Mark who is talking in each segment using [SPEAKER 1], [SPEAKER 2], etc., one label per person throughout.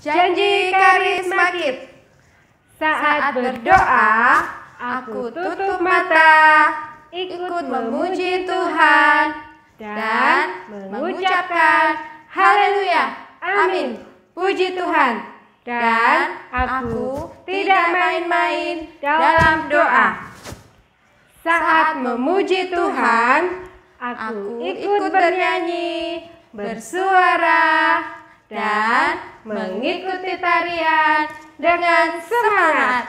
[SPEAKER 1] Janji Karisma Kids. Saat berdoa, aku tutup mata, ikut memuji Tuhan, dan mengucapkan haleluya, amin, puji Tuhan. Dan aku tidak main-main dalam doa. Saat memuji Tuhan, aku ikut bernyanyi, bersuara, dan mengikuti tarian dengan semangat.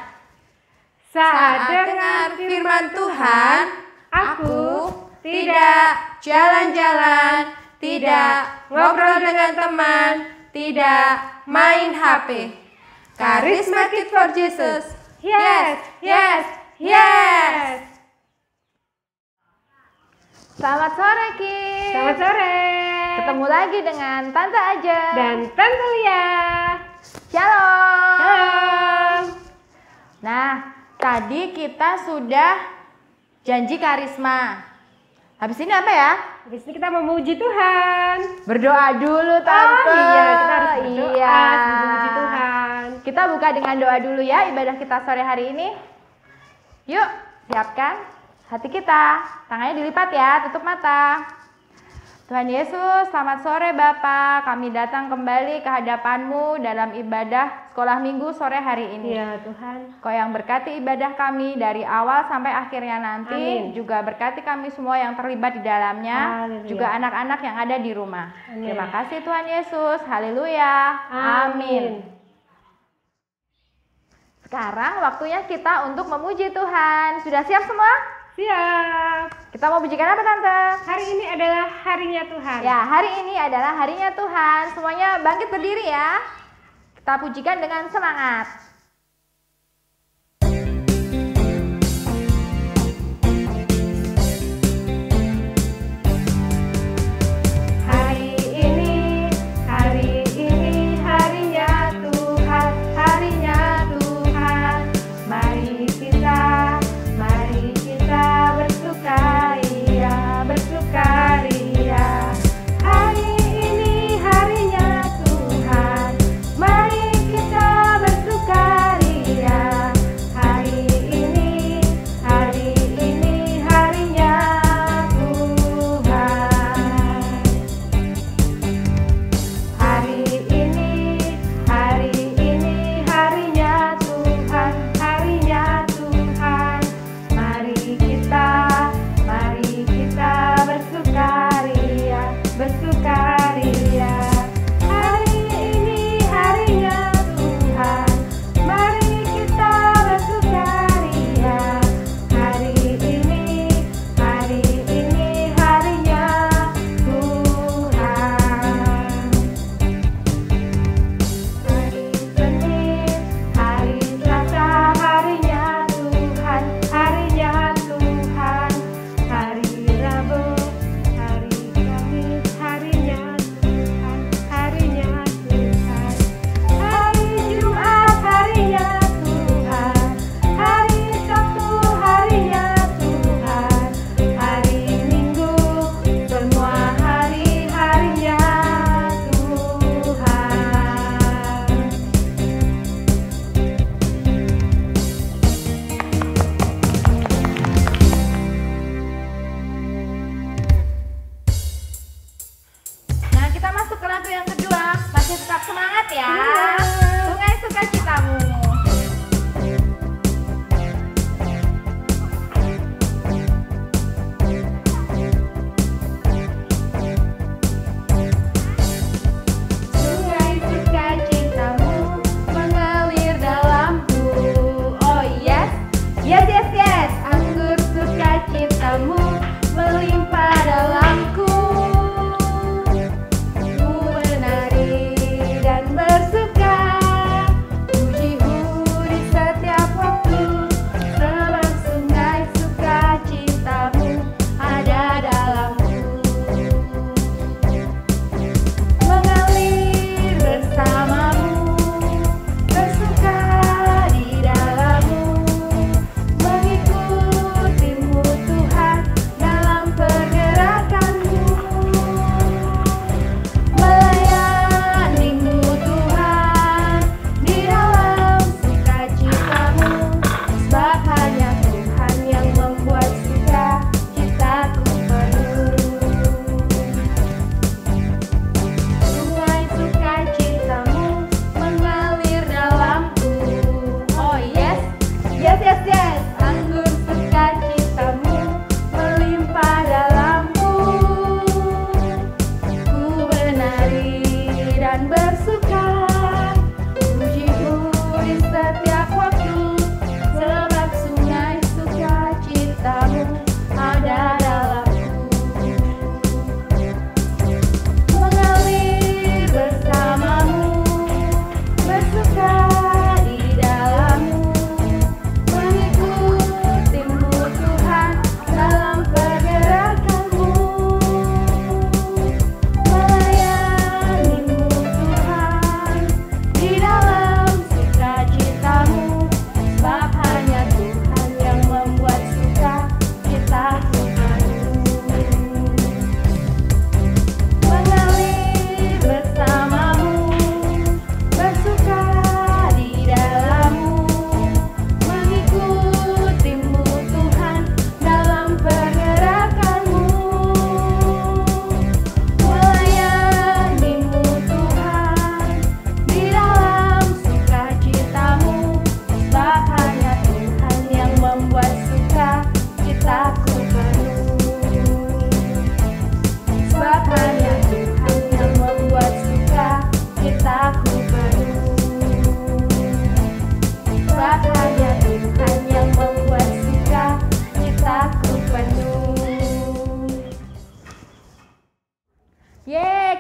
[SPEAKER 1] Saat dengar firman Tuhan, aku tidak jalan-jalan, tidak ngobrol dengan teman, tidak main HP. Karisma Kids for Jesus. Yes, yes, yes.
[SPEAKER 2] Selamat sore, Kids.
[SPEAKER 1] Selamat sore.
[SPEAKER 2] Ketemu lagi dengan Tante Aja
[SPEAKER 1] Dan Tante Lia.
[SPEAKER 2] Shalom.
[SPEAKER 1] Shalom.
[SPEAKER 2] Nah, tadi kita sudah janji karisma. Habis ini apa ya?
[SPEAKER 1] Habis ini kita memuji Tuhan.
[SPEAKER 2] Berdoa dulu, Tante.
[SPEAKER 1] Oh iya, kita harus berdoa
[SPEAKER 2] Iya.
[SPEAKER 1] sebelum memuji Tuhan.
[SPEAKER 2] Kita buka dengan doa dulu ya ibadah kita sore hari ini. Yuk, siapkan hati kita. Tangannya dilipat ya, tutup mata. Tuhan Yesus, selamat sore Bapa. Kami datang kembali ke hadapan-Mu dalam ibadah sekolah minggu sore hari ini.
[SPEAKER 1] Ya Tuhan.
[SPEAKER 2] Kau yang berkati ibadah kami dari awal sampai akhirnya nanti.
[SPEAKER 1] Amin.
[SPEAKER 2] Juga berkati kami semua yang terlibat di dalamnya.
[SPEAKER 1] Haleluya.
[SPEAKER 2] Juga anak-anak yang ada di rumah.
[SPEAKER 1] Amin.
[SPEAKER 2] Terima kasih Tuhan Yesus. Haleluya. Amin. Sekarang waktunya kita untuk memuji Tuhan. Sudah siap semua?
[SPEAKER 1] Siap.
[SPEAKER 2] Kita mau pujikan apa Tante?
[SPEAKER 1] Hari ini adalah harinya Tuhan.
[SPEAKER 2] Ya, hari ini adalah harinya Tuhan. Semuanya bangkit berdiri ya. Kita pujikan dengan semangat.
[SPEAKER 1] Hari ini harinya Tuhan, harinya Tuhan. Mari kita bersukaria, bersukaria. Hari ini harinya Tuhan, mari kita bersukaria.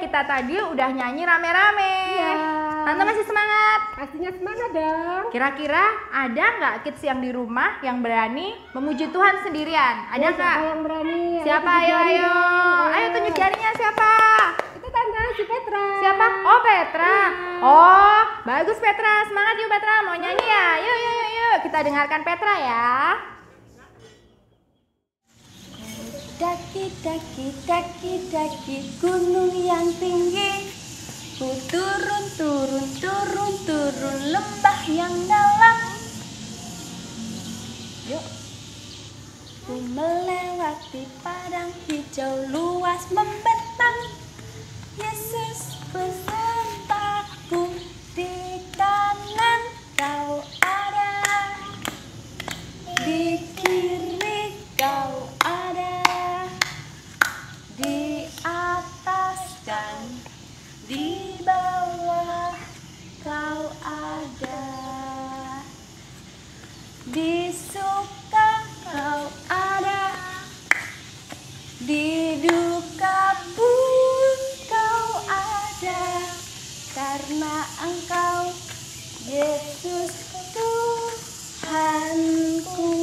[SPEAKER 2] kita tadi udah nyanyi rame-rame.
[SPEAKER 1] Iya.
[SPEAKER 2] Tante masih semangat?
[SPEAKER 1] Pastinya semangat dong.
[SPEAKER 2] Kira-kira ada nggak kids yang di rumah yang berani memuji Tuhan sendirian? Ada nggak?
[SPEAKER 1] Siapa yang berani?
[SPEAKER 2] Siapa? Ayo. Ayo tunjuk jarinya siapa?
[SPEAKER 1] Itu Tante si Petra.
[SPEAKER 2] Siapa? Oh, Petra. Oh, bagus Petra. Semangat yuk Petra. Mau nyanyi ya? Yuk. Kita dengarkan Petra ya.
[SPEAKER 3] Daki gunung yang tinggi, ku turun lembah yang dalam. Yuk, ku melewati padang hijau luas membentang. Yesus besertaku, di kanan kau ada, di kiri kau ada, di atas dan di bawah kau ada, di suka kau ada, di duka pun kau ada, karena Engkau Yesus Tuhanku.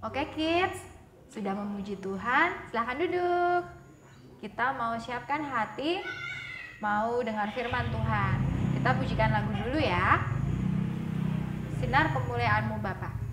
[SPEAKER 2] Oke kids, sudah memuji Tuhan, silahkan duduk. Kita mau siapkan hati, mau dengar firman Tuhan. Kita pujikan lagu dulu ya. Sinar kemuliaan-Mu Bapa.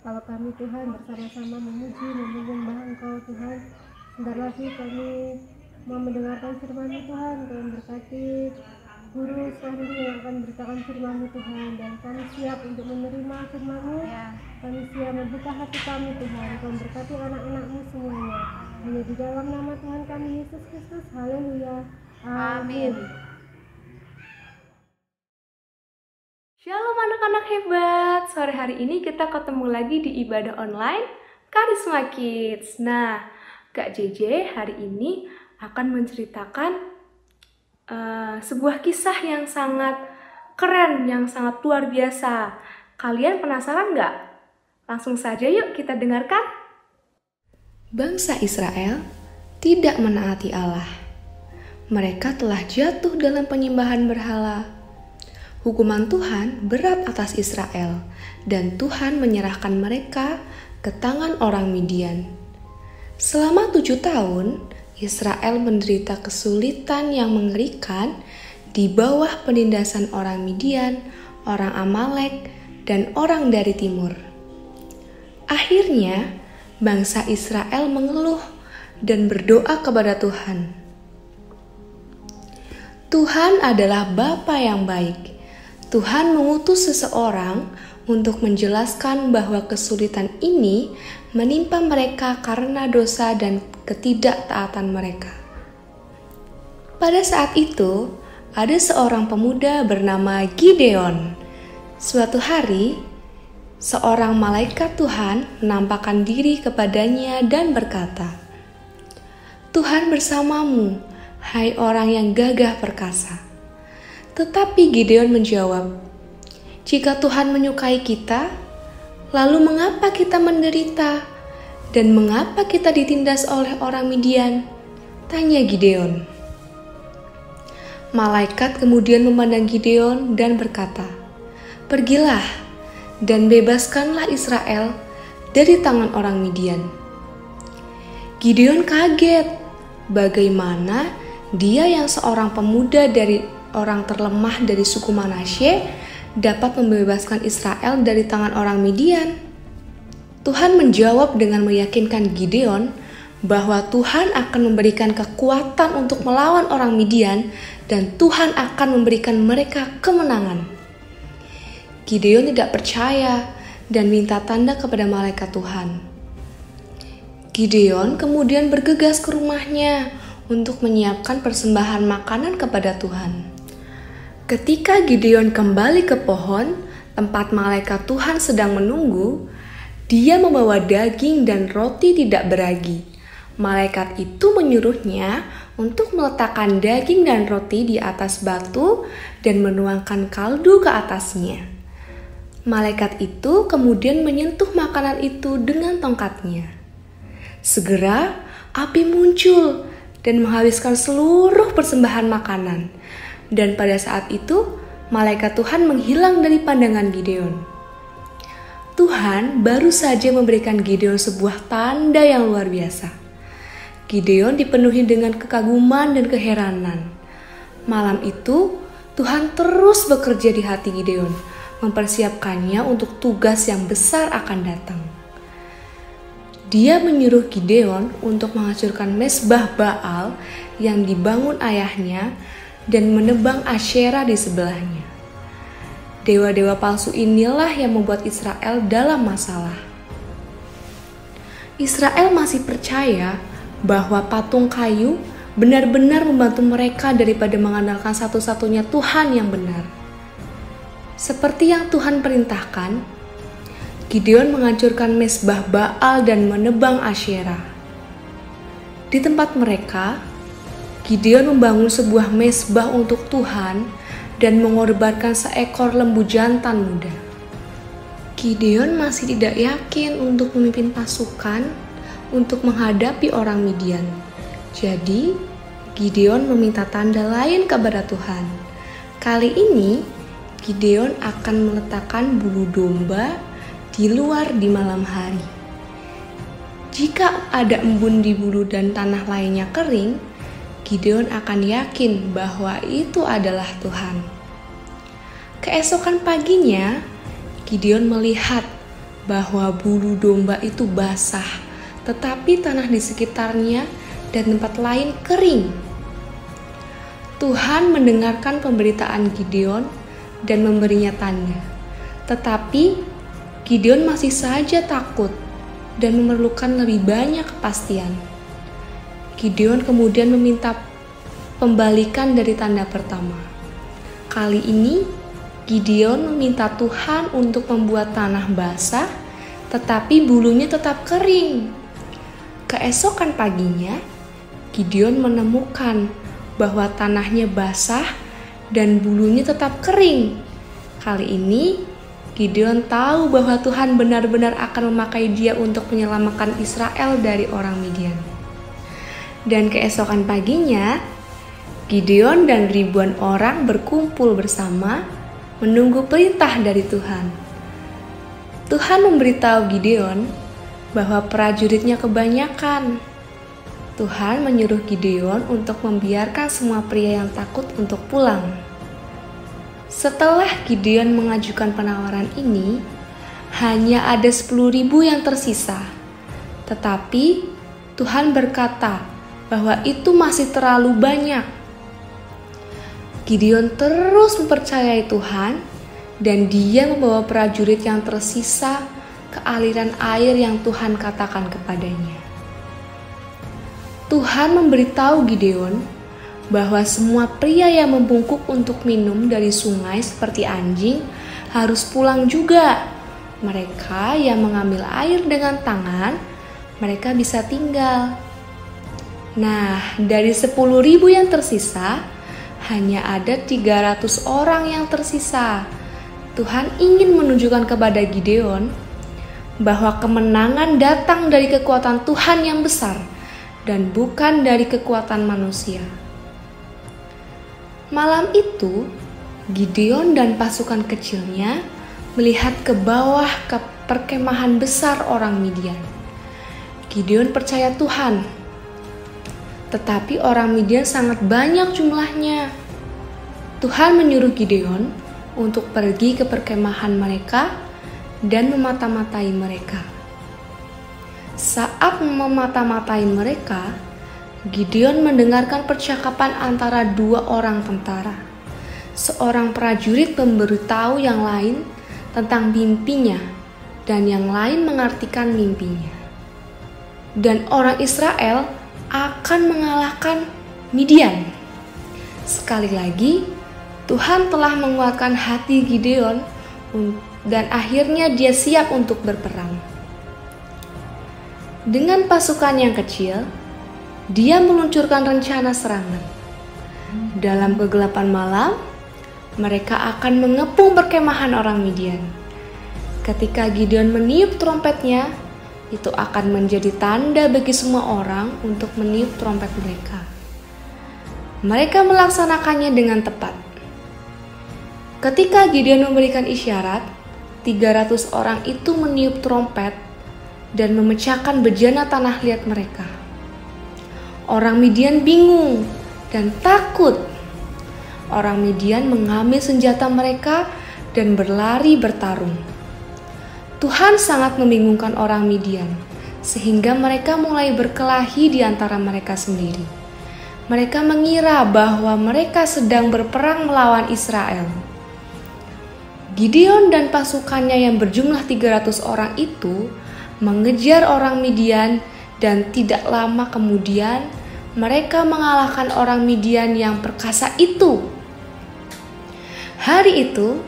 [SPEAKER 1] Kalau kami Tuhan bersama-sama memuji, menyembah Engkau Tuhan, sebentar lagi kami mau mendengarkan firman-Mu Tuhan. Tuhan berkati guru selanjutnya yang akan beritakan firman-Mu Tuhan, dan kami siap untuk menerima firman-Mu. Kami siap membuka hati kami Tuhan. Tuhan berkati anak-anak-Mu semuanya, hanya di dalam nama Tuhan kami Yesus Kristus. Haleluya, amin.
[SPEAKER 4] Shalom anak-anak hebat, sore hari ini kita ketemu lagi di ibadah online Karisma Kids. Nah, Kak JJ hari ini akan menceritakan sebuah kisah yang sangat keren, yang sangat luar biasa. Kalian penasaran nggak? Langsung saja yuk kita dengarkan.
[SPEAKER 5] Bangsa Israel tidak menaati Allah. Mereka telah jatuh dalam penyembahan berhala. Hukuman Tuhan berat atas Israel, dan Tuhan menyerahkan mereka ke tangan orang Midian. Selama 7 tahun, Israel menderita kesulitan yang mengerikan di bawah penindasan orang Midian, orang Amalek, dan orang dari timur. Akhirnya, bangsa Israel mengeluh dan berdoa kepada Tuhan. Tuhan adalah Bapa yang baik. Tuhan mengutus seseorang untuk menjelaskan bahwa kesulitan ini menimpa mereka karena dosa dan ketidaktaatan mereka. Pada saat itu, ada seorang pemuda bernama Gideon. Suatu hari, seorang malaikat Tuhan menampakkan diri kepadanya dan berkata, "Tuhan bersamamu, hai orang yang gagah perkasa." Tetapi Gideon menjawab, "Jika Tuhan menyukai kita, lalu mengapa kita menderita? Dan mengapa kita ditindas oleh orang Midian?" tanya Gideon. Malaikat kemudian memandang Gideon dan berkata, "Pergilah dan bebaskanlah Israel dari tangan orang Midian." Gideon kaget bagaimana dia yang seorang pemuda dari orang terlemah dari suku Manasye dapat membebaskan Israel dari tangan orang Midian. Tuhan menjawab dengan meyakinkan Gideon bahwa Tuhan akan memberikan kekuatan untuk melawan orang Midian dan Tuhan akan memberikan mereka kemenangan. Gideon tidak percaya dan minta tanda kepada malaikat Tuhan. Gideon kemudian bergegas ke rumahnya untuk menyiapkan persembahan makanan kepada Tuhan. Ketika Gideon kembali ke pohon tempat malaikat Tuhan sedang menunggu, dia membawa daging dan roti tidak beragi. Malaikat itu menyuruhnya untuk meletakkan daging dan roti di atas batu dan menuangkan kaldu ke atasnya. Malaikat itu kemudian menyentuh makanan itu dengan tongkatnya. Segera api muncul dan menghabiskan seluruh persembahan makanan. Dan pada saat itu, malaikat Tuhan menghilang dari pandangan Gideon. Tuhan baru saja memberikan Gideon sebuah tanda yang luar biasa. Gideon dipenuhi dengan kekaguman dan keheranan. Malam itu, Tuhan terus bekerja di hati Gideon, mempersiapkannya untuk tugas yang besar akan datang. Dia menyuruh Gideon untuk menghancurkan mezbah Baal yang dibangun ayahnya dan menebang Asyera di sebelahnya. Dewa-dewa palsu inilah yang membuat Israel dalam masalah. Israel masih percaya bahwa patung kayu benar-benar membantu mereka daripada mengandalkan satu-satunya Tuhan yang benar. Seperti yang Tuhan perintahkan, Gideon menghancurkan mezbah Baal dan menebang Asyera. Di tempat mereka, Gideon membangun sebuah mezbah untuk Tuhan dan mengorbankan seekor lembu jantan muda. Gideon masih tidak yakin untuk memimpin pasukan untuk menghadapi orang Midian. Jadi, Gideon meminta tanda lain kepada Tuhan. Kali ini, Gideon akan meletakkan bulu domba di luar di malam hari. Jika ada embun di bulu dan tanah lainnya kering, Gideon akan yakin bahwa itu adalah Tuhan. Keesokan paginya, Gideon melihat bahwa bulu domba itu basah, tetapi tanah di sekitarnya dan tempat lain kering. Tuhan mendengarkan pemberitaan Gideon dan memberinya tanda. Tetapi Gideon masih saja takut dan memerlukan lebih banyak kepastian. Gideon kemudian meminta pembalikan dari tanda pertama. Kali ini, Gideon meminta Tuhan untuk membuat tanah basah, tetapi bulunya tetap kering. Keesokan paginya, Gideon menemukan bahwa tanahnya basah dan bulunya tetap kering. Kali ini Gideon tahu bahwa Tuhan benar-benar akan memakai dia untuk menyelamatkan Israel dari orang Midian. Dan keesokan paginya, Gideon dan ribuan orang berkumpul bersama menunggu perintah dari Tuhan. Tuhan memberitahu Gideon bahwa prajuritnya kebanyakan. Tuhan menyuruh Gideon untuk membiarkan semua pria yang takut untuk pulang. Setelah Gideon mengajukan penawaran ini, hanya ada 10.000 yang tersisa. Tetapi Tuhan berkata bahwa itu masih terlalu banyak. Gideon terus mempercayai Tuhan dan dia membawa prajurit yang tersisa ke aliran air yang Tuhan katakan kepadanya. Tuhan memberitahu Gideon bahwa semua pria yang membungkuk untuk minum dari sungai seperti anjing harus pulang juga. Mereka yang mengambil air dengan tangan, mereka bisa tinggal. Nah, dari 10.000 yang tersisa, hanya ada 300 orang yang tersisa. Tuhan ingin menunjukkan kepada Gideon bahwa kemenangan datang dari kekuatan Tuhan yang besar dan bukan dari kekuatan manusia. Malam itu, Gideon dan pasukan kecilnya melihat ke bawah ke perkemahan besar orang Midian. Gideon percaya Tuhan, tetapi orang Midian sangat banyak jumlahnya. Tuhan menyuruh Gideon untuk pergi ke perkemahan mereka dan memata-matai mereka. Saat memata-matai mereka, Gideon mendengarkan percakapan antara 2 orang tentara. Seorang prajurit memberitahu yang lain tentang mimpinya, dan yang lain mengartikan mimpinya. Dan orang Israel akan mengalahkan Midian. Sekali lagi, Tuhan telah menguatkan hati Gideon dan akhirnya dia siap untuk berperang. Dengan pasukan yang kecil, dia meluncurkan rencana serangan. Dalam kegelapan malam, mereka akan mengepung perkemahan orang Midian. Ketika Gideon meniup trompetnya, itu akan menjadi tanda bagi semua orang untuk meniup trompet mereka. Mereka melaksanakannya dengan tepat. Ketika Gideon memberikan isyarat, 300 orang itu meniup trompet dan memecahkan bejana tanah liat mereka. Orang Midian bingung dan takut. Orang Midian mengambil senjata mereka dan berlari bertarung. Tuhan sangat membingungkan orang Midian, sehingga mereka mulai berkelahi di antara mereka sendiri. Mereka mengira bahwa mereka sedang berperang melawan Israel. Gideon dan pasukannya yang berjumlah 300 orang itu mengejar orang Midian, dan tidak lama kemudian mereka mengalahkan orang Midian yang perkasa itu. Hari itu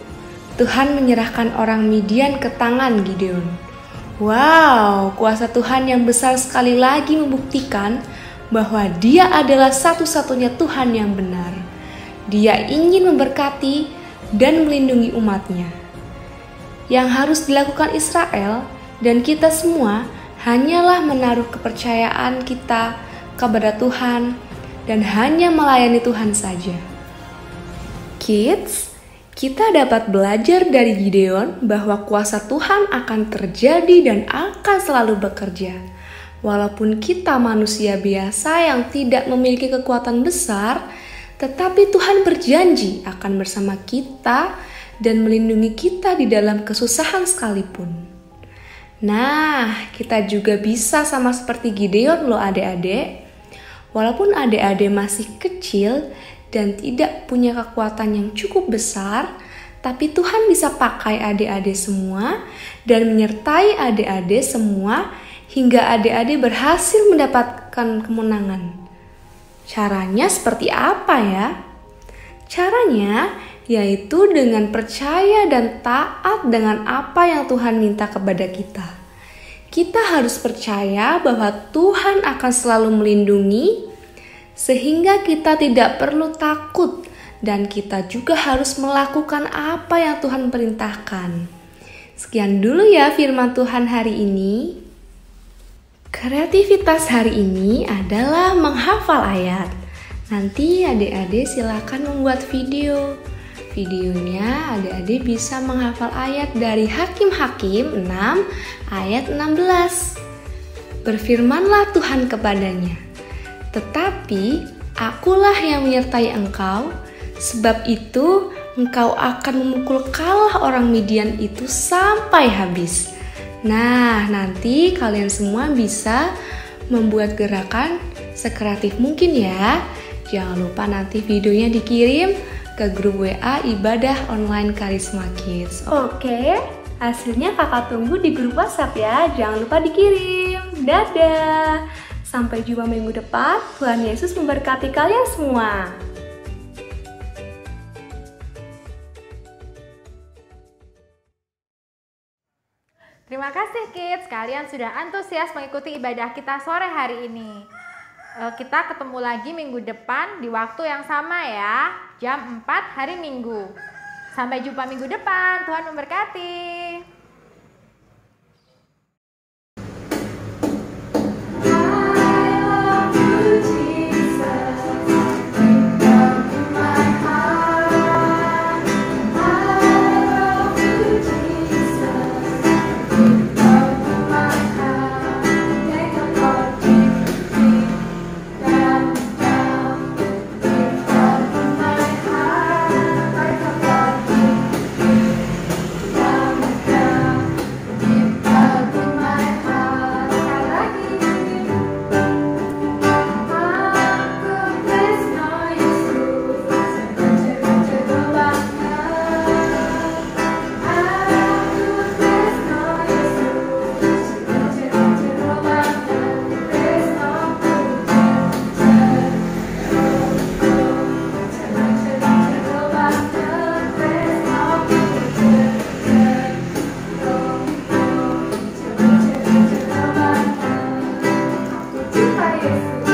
[SPEAKER 5] Tuhan menyerahkan orang Midian ke tangan Gideon. Wow, kuasa Tuhan yang besar sekali lagi membuktikan bahwa Dia adalah satu-satunya Tuhan yang benar. Dia ingin memberkati dan melindungi umat-Nya. Yang harus dilakukan Israel dan kita semua hanyalah menaruh kepercayaan kita kepada Tuhan dan hanya melayani Tuhan saja. Kids, kita dapat belajar dari Gideon bahwa kuasa Tuhan akan terjadi dan akan selalu bekerja. Walaupun kita manusia biasa yang tidak memiliki kekuatan besar, tetapi Tuhan berjanji akan bersama kita dan melindungi kita di dalam kesusahan sekalipun. Nah, kita juga bisa sama seperti Gideon loh adik-adik. Walaupun adik-adik masih kecil dan tidak punya kekuatan yang cukup besar, tapi Tuhan bisa pakai adik-adik semua dan menyertai adik-adik semua hingga adik-adik berhasil mendapatkan kemenangan. Caranya seperti apa ya? Caranya yaitu dengan percaya dan taat dengan apa yang Tuhan minta kepada kita. Kita harus percaya bahwa Tuhan akan selalu melindungi sehingga kita tidak perlu takut dan kita juga harus melakukan apa yang Tuhan perintahkan. Sekian dulu ya firman Tuhan hari ini. Kreativitas hari ini adalah menghafal ayat. Nanti adik-adik silakan membuat video. Videonya adik-adik bisa menghafal ayat dari Hakim-Hakim 6 ayat 16. Berfirmanlah Tuhan kepadanya, "Tetapi akulah yang menyertai engkau, sebab itu engkau akan memukul kalah orang Midian itu sampai habis." Nah, nanti kalian semua bisa membuat gerakan sekreatif mungkin ya. Jangan lupa nanti videonya dikirim ke grup WA Ibadah Online Karisma Kids.
[SPEAKER 4] Oke, hasilnya kakak tunggu di grup WhatsApp ya. Jangan lupa dikirim. Dadah. Sampai jumpa minggu depan. Tuhan Yesus memberkati kalian semua.
[SPEAKER 2] Terima kasih kids, kalian sudah antusias mengikuti ibadah kita sore hari ini. Kita ketemu lagi minggu depan di waktu yang sama ya, jam 4 hari Minggu. Sampai jumpa minggu depan, Tuhan memberkati.
[SPEAKER 1] Yesus.